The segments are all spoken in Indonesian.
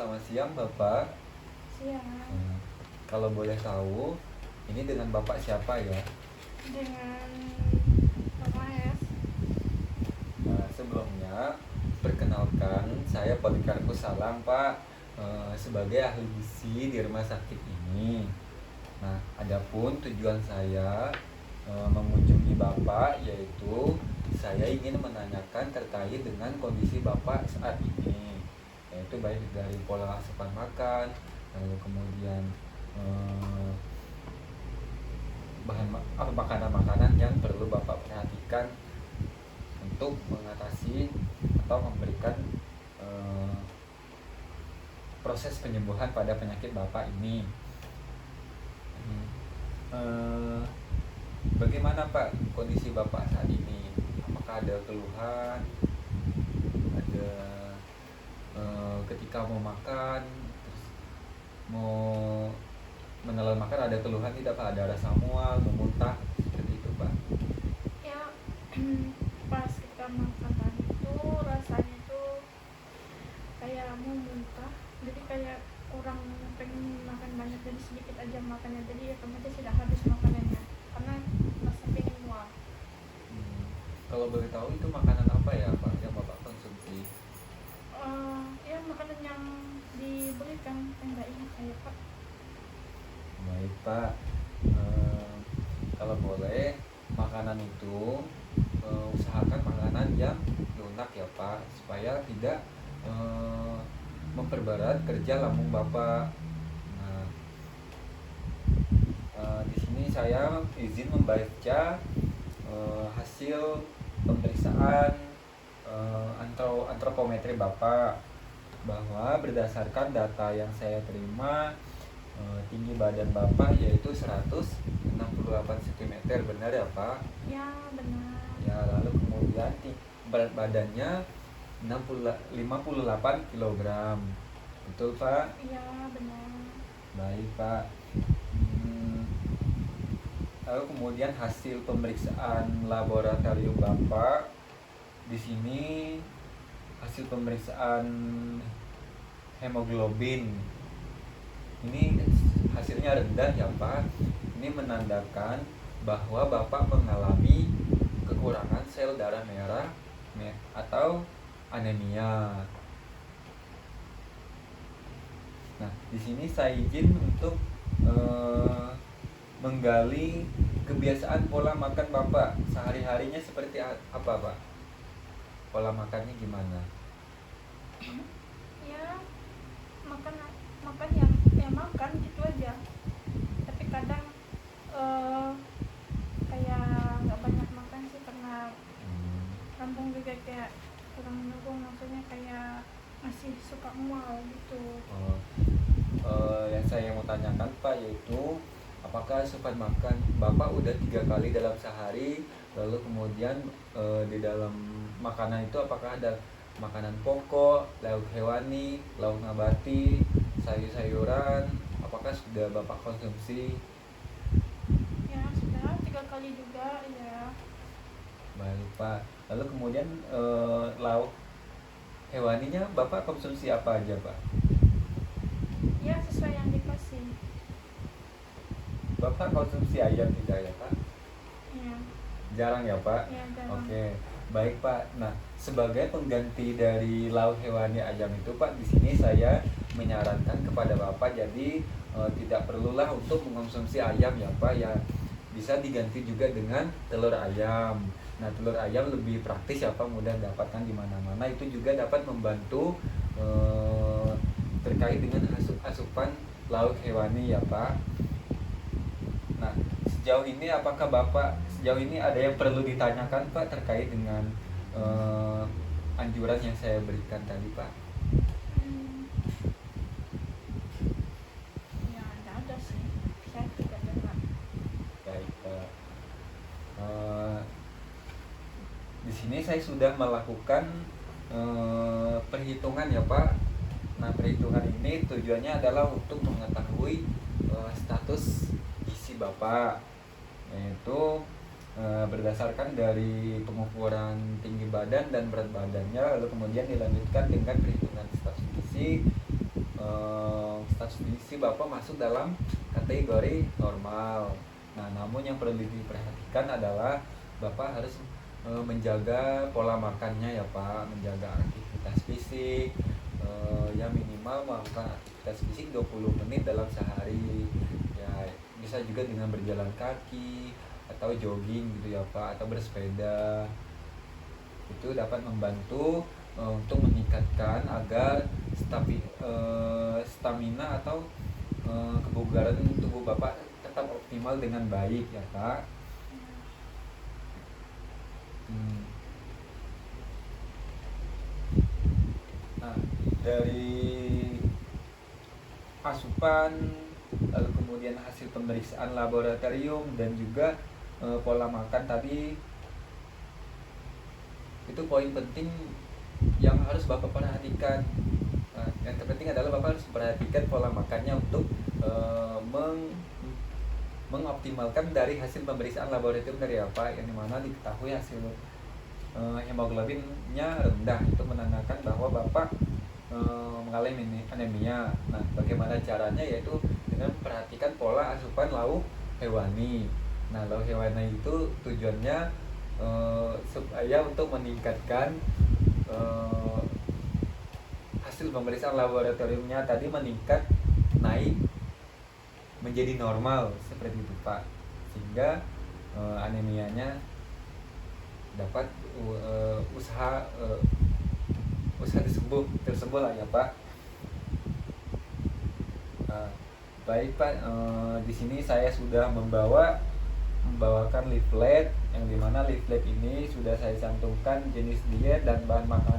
Selamat siang Bapak. Siang. Hmm, Kalau boleh tahu, ini dengan Bapak siapa ya? Dengan Mama S. Sebelumnya, perkenalkan saya Polikarpus Salang Pak, sebagai ahli gizi di rumah sakit ini. Nah, adapun tujuan saya mengunjungi Bapak yaitu saya ingin menanyakan terkait dengan kondisi Bapak saat ini, yaitu baik dari pola asupan makan, lalu kemudian eh, makanan-makanan yang perlu Bapak perhatikan untuk mengatasi atau memberikan eh, proses penyembuhan pada penyakit Bapak ini. Hmm. Eh, Bagaimana Pak kondisi Bapak saat ini? Apakah ada keluhan? Ada ketika mau makan, terus mau menelan makan ada keluhan tidak Pak? Ada rasa mual, memuntah seperti itu Pak? Ya, pas kita makan itu rasanya tuh kayak mau muntah. Jadi kayak kurang pengen makan banyak, jadi sedikit aja makannya. Jadi otomatis tidak habis makanannya karena rasa pengen mual. Hmm. Kalau boleh tahu itu makanan apa ya Pak yang Bapak konsumsi? Ya makanan yang diberikan yang nggak ingat saya Pak. Baik Pak. Eh, Kalau boleh makanan itu usahakan makanan yang lunak ya Pak, supaya tidak eh, memperberat kerja lambung Bapak. Nah, di sini saya izin membaca hasil pemeriksaan antropometri Bapak, bahwa berdasarkan data yang saya terima, tinggi badan Bapak yaitu 168 cm, benar ya Pak? Ya benar. Ya, lalu kemudian berat badannya 58 kg. Betul Pak? Ya benar. Baik Pak. Hmm, Lalu kemudian hasil pemeriksaan laboratorium Bapak, di sini hasil pemeriksaan hemoglobin ini hasilnya rendah ya Pak. Ini menandakan bahwa Bapak mengalami kekurangan sel darah merah atau anemia. Nah, di sini saya izin untuk menggali kebiasaan pola makan Bapak sehari-harinya seperti apa Pak? Pola makannya gimana? Ya makan makan yang makan gitu aja. Tapi kadang eh, kayak nggak banyak makan sih karena Hmm. lambung juga kayak kurang mendukung, maksudnya kayak masih suka mual gitu. Oh, yang saya mau tanyakan Pak yaitu apakah asupan makan Bapak udah 3 kali dalam sehari, lalu kemudian di dalam makanan itu apakah ada makanan pokok, lauk hewani, lauk nabati, sayur-sayuran, apakah sudah Bapak konsumsi? Ya sudah 3 kali juga ya. Baik Pak. Lalu kemudian lauk hewaninya Bapak konsumsi apa aja Pak? Ya sesuai yang dikasih. Bapak konsumsi ayam tidak ya Pak? Ya. Jarang ya Pak? Ya jarang. Oke, baik Pak. Nah, sebagai pengganti dari lauk hewani ayam itu Pak, di sini saya menyarankan kepada Bapak jadi tidak perlulah untuk mengkonsumsi ayam ya Pak ya. Bisa diganti juga dengan telur ayam. Nah, telur ayam lebih praktis ya Pak, mudah dapatkan di mana-mana. Itu juga dapat membantu terkait dengan asupan lauk hewani ya Pak. Nah, sejauh ini apakah Bapak sejauh ini ada yang perlu ditanyakan Pak terkait dengan anjuran yang saya berikan tadi Pak? Hmm, ya nggak ada sih, saya tidak dengar. Baik Pak. Eh, di sini saya sudah melakukan perhitungan ya Pak. Nah, perhitungan ini tujuannya adalah untuk mengetahui status gizi Bapak, yaitu berdasarkan dari pengukuran tinggi badan dan berat badannya, lalu kemudian dilanjutkan dengan perhitungan status gizi, kondisi Bapak masuk dalam kategori normal. Nah, namun yang perlu diperhatikan adalah Bapak harus menjaga pola makannya ya Pak, menjaga aktivitas fisik, ya minimal melakukan aktivitas fisik 20 menit dalam sehari. Ya, bisa juga dengan berjalan kaki atau jogging gitu ya Pak, atau bersepeda. Itu dapat membantu untuk meningkatkan agar stamina atau kebugaran tubuh Bapak tetap optimal dengan baik ya Pak. Nah, dari asupan, lalu kemudian hasil pemeriksaan laboratorium dan juga pola makan tadi, itu poin penting yang harus Bapak perhatikan. Nah, yang terpenting adalah Bapak harus perhatikan pola makannya untuk mengoptimalkan dari hasil pemeriksaan laboratorium dari apa, yang dimana diketahui hasil hemoglobinnya rendah. Itu menandakan bahwa Bapak mengalami anemia. Nah, bagaimana caranya? Yaitu dengan memperhatikan pola asupan lauk hewani. Nah, lauk hewani itu tujuannya supaya untuk meningkatkan hasil pemeriksaan laboratoriumnya tadi meningkat, naik menjadi normal seperti itu Pak, sehingga anemianya dapat usaha tersembuh lah ya Pak. Baik Pak, di sini saya sudah membawakan leaflet, yang dimana leaflet ini sudah saya cantumkan jenis diet dan bahan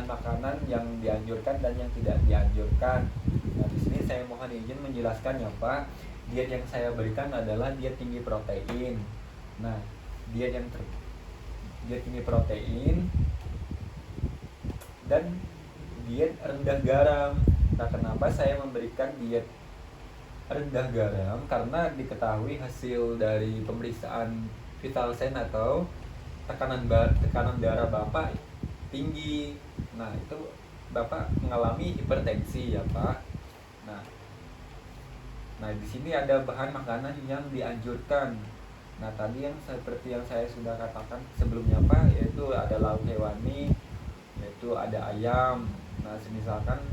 makanan yang dianjurkan dan yang tidak dianjurkan. Nah, di sini saya mohon izin menjelaskan ya Pak. Diet yang saya berikan adalah diet tinggi protein. Nah, diet tinggi protein dan diet rendah garam. Nah, kenapa saya memberikan diet rendah garam? Karena diketahui hasil dari pemeriksaan vital sign atau tekanan darah Bapak tinggi. Nah, itu Bapak mengalami hipertensi ya Pak. Nah, di sini ada bahan makanan yang dianjurkan. Nah, tadi yang seperti yang saya sudah katakan sebelumnya Pak, yaitu ada lauk hewani, yaitu ada ayam. Nah, misalkan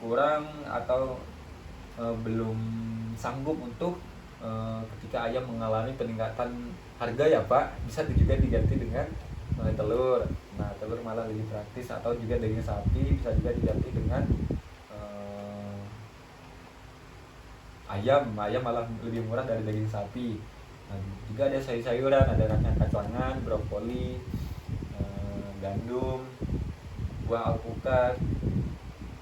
kurang atau belum sanggup untuk ketika ayam mengalami peningkatan harga ya Pak, bisa juga diganti dengan telur. Nah, telur malah lebih praktis, atau juga daging sapi bisa juga diganti dengan ayam malah lebih murah dari daging sapi. Nah, juga ada sayur-sayuran, ada kacang-kacangan, brokoli, gandum, buah alpukat.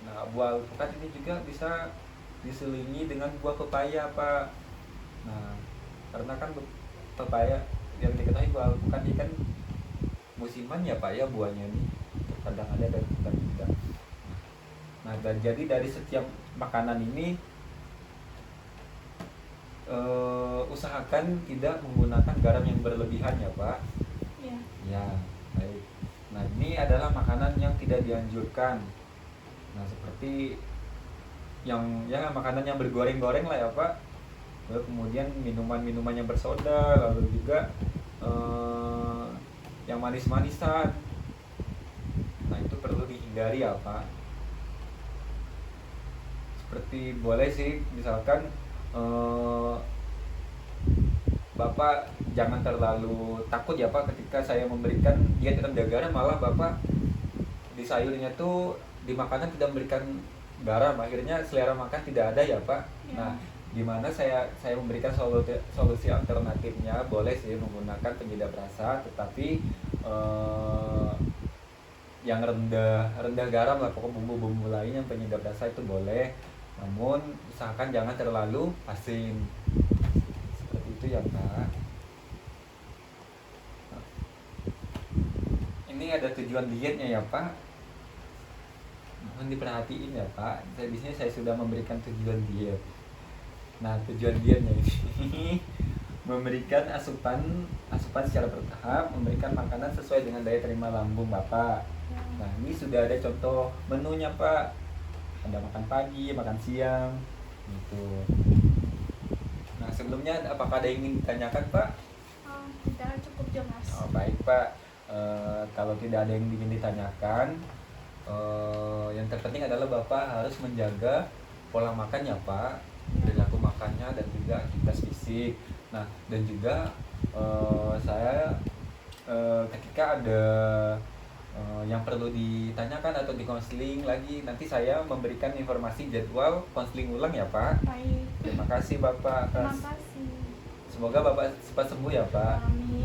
Nah, buah alpukat ini juga bisa diselingi dengan buah pepaya Pak. Nah, karena kan pepaya yang diketahui buah alpukat ini kan musiman ya Pak ya, buahnya ini kadang ada dan kadang tidak. Nah, dan jadi dari setiap makanan ini usahakan tidak menggunakan garam yang berlebihan ya Pak. Ya, baik. Nah, ini adalah makanan yang tidak dianjurkan. Nah, seperti makanan yang bergoreng-goreng lah ya Pak. Lalu kemudian minuman yang bersoda, lalu juga yang manis-manisan. Nah, itu perlu dihindari ya Pak. Seperti boleh sih misalkan Bapak jangan terlalu takut ya Pak ketika saya memberikan diet rendah garam, malah Bapak di sayurnya tuh, di makanan tidak memberikan garam, akhirnya selera makan tidak ada ya Pak. Nah, gimana saya memberikan solusi alternatifnya, boleh sih menggunakan penyedap rasa, tetapi yang rendah garam lah, pokok bumbu-bumbu lain yang penyedap rasa itu boleh, namun usahakan jangan terlalu asin. Seperti itu ya Pak. Ini ada tujuan dietnya ya Pak, mohon diperhatiin ya Pak. Di sini saya sudah memberikan tujuan diet. Nah, tujuan dietnya ini memberikan asupan secara bertahap, memberikan makanan sesuai dengan daya terima lambung Bapak. Nah, ini sudah ada contoh menunya Pak. ada makan pagi, makan siang, gitu. Nah sebelumnya apakah ada yang ingin ditanyakan Pak? Tidak, cukup jelas. Oh, baik Pak. Kalau tidak ada yang ingin ditanyakan, yang terpenting adalah Bapak harus menjaga pola makannya Pak, perilaku makannya dan juga aktivitas fisik. Nah dan juga saya ketika ada yang perlu ditanyakan atau dikonseling lagi, nanti saya memberikan informasi jadwal konseling ulang ya Pak. Baik. Terima kasih Bapak Terima atas, kasih. semoga Bapak cepat sembuh ya Pak. Amin.